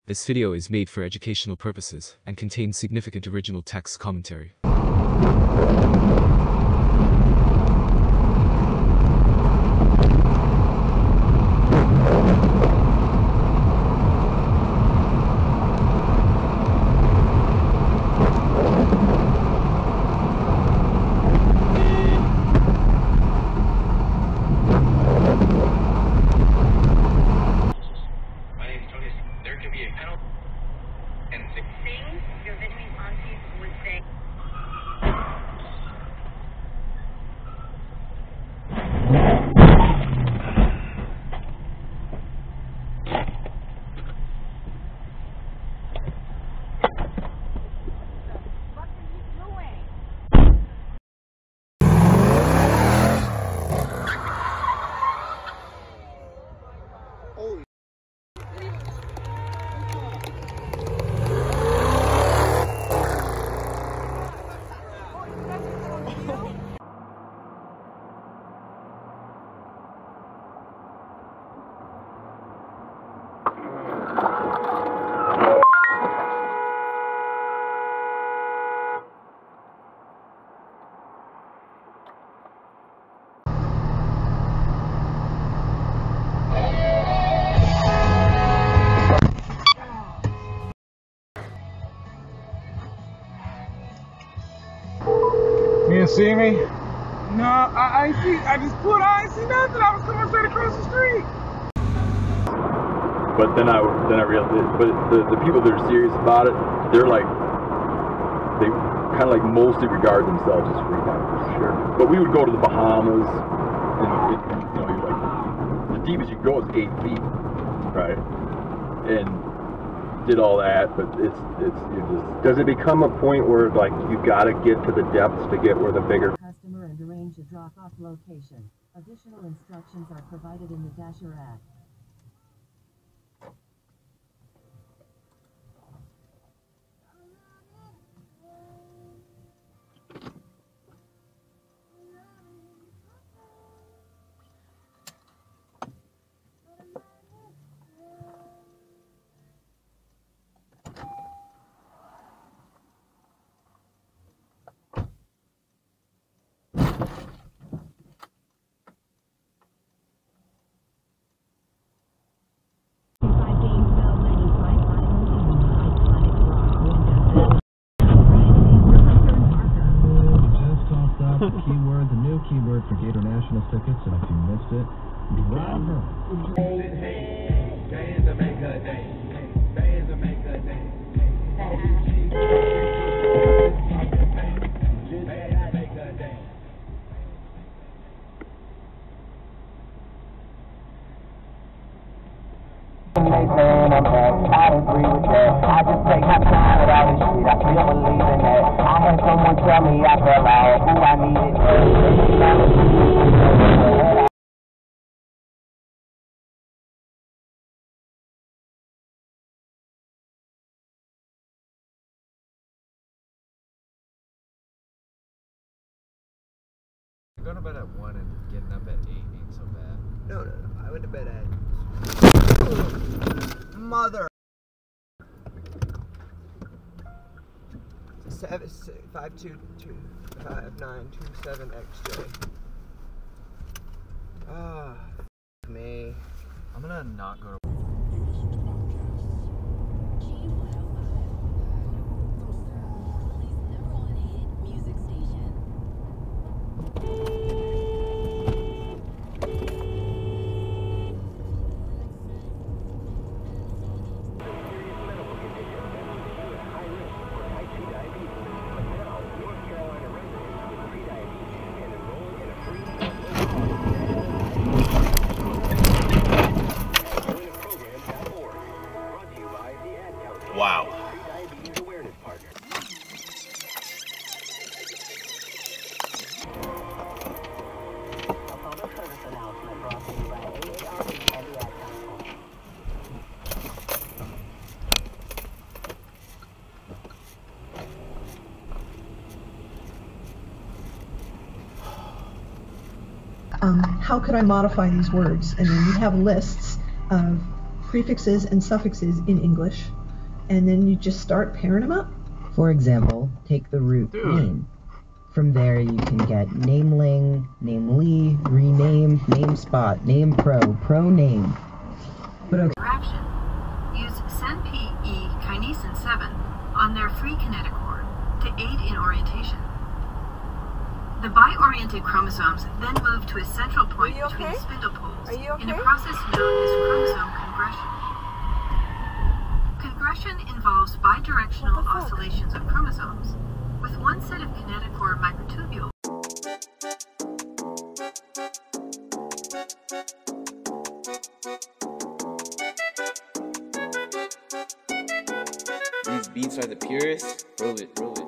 This video is made for educational purposes and contains significant original text commentary. Things your Vietnamese aunties would say. You didn't see me? No, I ain't see. I just pulled out. I ain't see nothing. I was coming straight across the street. But then I realized it. But the people that are serious about it, they're like, they kind of like mostly regard themselves as free divers. Sure. But we would go to the Bahamas, and you know, you're like, the deepest you go is 8 feet, right? And did all that, but it's you just. Does it become a point where like you got to get to the depths to get where the bigger Customer and arrange a drop-off location. Additional instructions are provided in the Dasher app. Keyword, the new keyword for Gator National tickets, and if you missed it, driver. Man, I'm back. I agree with that. I just take my time with all this shit. I still believe in that. I had someone tell me I fell out who I needed. Going to bed at 1 and getting up at 8 ain't so bad. No. I went to bed at mother 5225927XJ. Ah, me. I'm gonna not go to. Wow. How could I modify these words? I mean, you have lists of prefixes and suffixes in English, and then you just start pairing them up. For example, take the root name. From there you can get nameling, namely, rename, name spot, name pro name. But okay. Interaction. Use SNP-E kinesin 7 on their free kinetic cord to aid in orientation. The bi-oriented chromosomes then move to a central point between the spindle poles in a process known as chromosome congression. Congression involves bidirectional oscillations of chromosomes, with one set of kinetic cord microtubules. These beats are the purest. Roll it, roll it.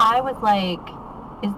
I was like, is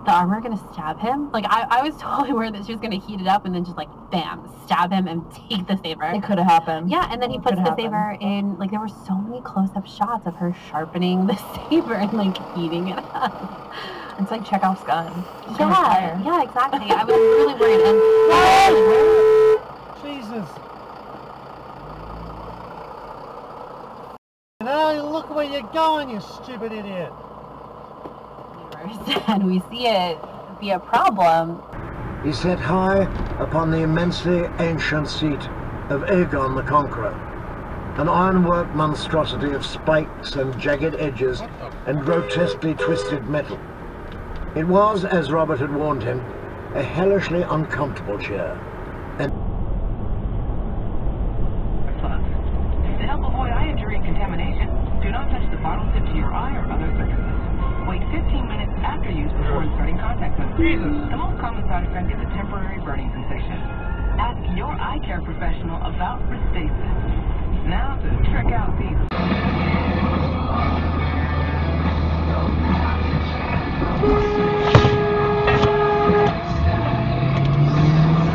the armor gonna stab him? Like, I was totally worried that she was gonna heat it up and then just like, bam, stab him and take the saber. It could have happened. Yeah, and then he puts the saber in, like, there were so many close-up shots of her sharpening the saber and like heating it up. It's like Chekhov's gun. Yeah, exactly. I was really worried. And Jesus. Now look where you're going, you stupid idiot. And we see it be a problem. He sat high upon the immensely ancient seat of Aegon the Conqueror, an ironwork monstrosity of spikes and jagged edges and grotesquely twisted metal. It was, as Robert had warned him, a hellishly uncomfortable chair. And to help avoid eye injury and contamination, do not touch the bottle tip to your eye or other surfaces. Wait 15 minutes after use before inserting contact lenses. The most common side effect is a temporary burning sensation. Ask your eye care professional about Restasis. Now to trick out these.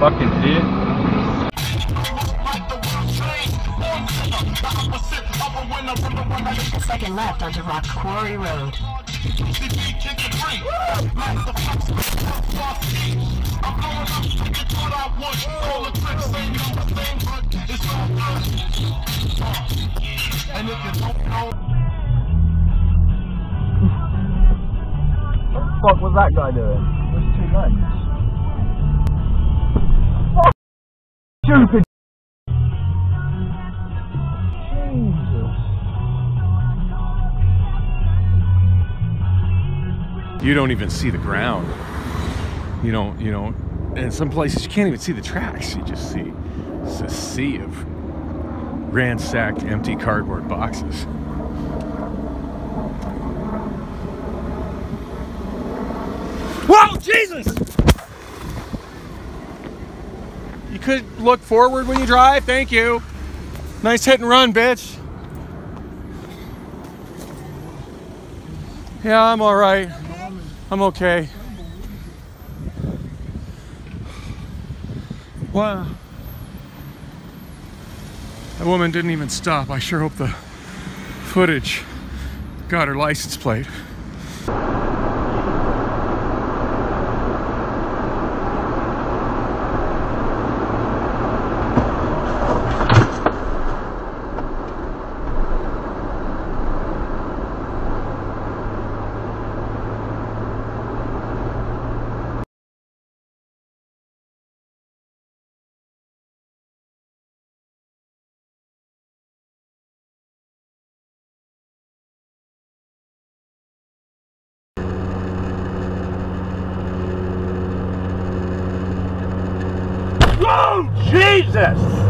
Fucking shit. Second left onto Rock Quarry Road. What the fuck was that guy doing? There's two lanes. Oh, stupid. You don't even see the ground. You don't, in some places you can't even see the tracks. You just see it's a sea of ransacked empty cardboard boxes. Whoa, Jesus! You could look forward when you drive, thank you. Nice hit and run, bitch. Yeah, I'm all right. I'm okay. Wow. That woman didn't even stop. I sure hope the footage got her license plate. Oh, Jesus!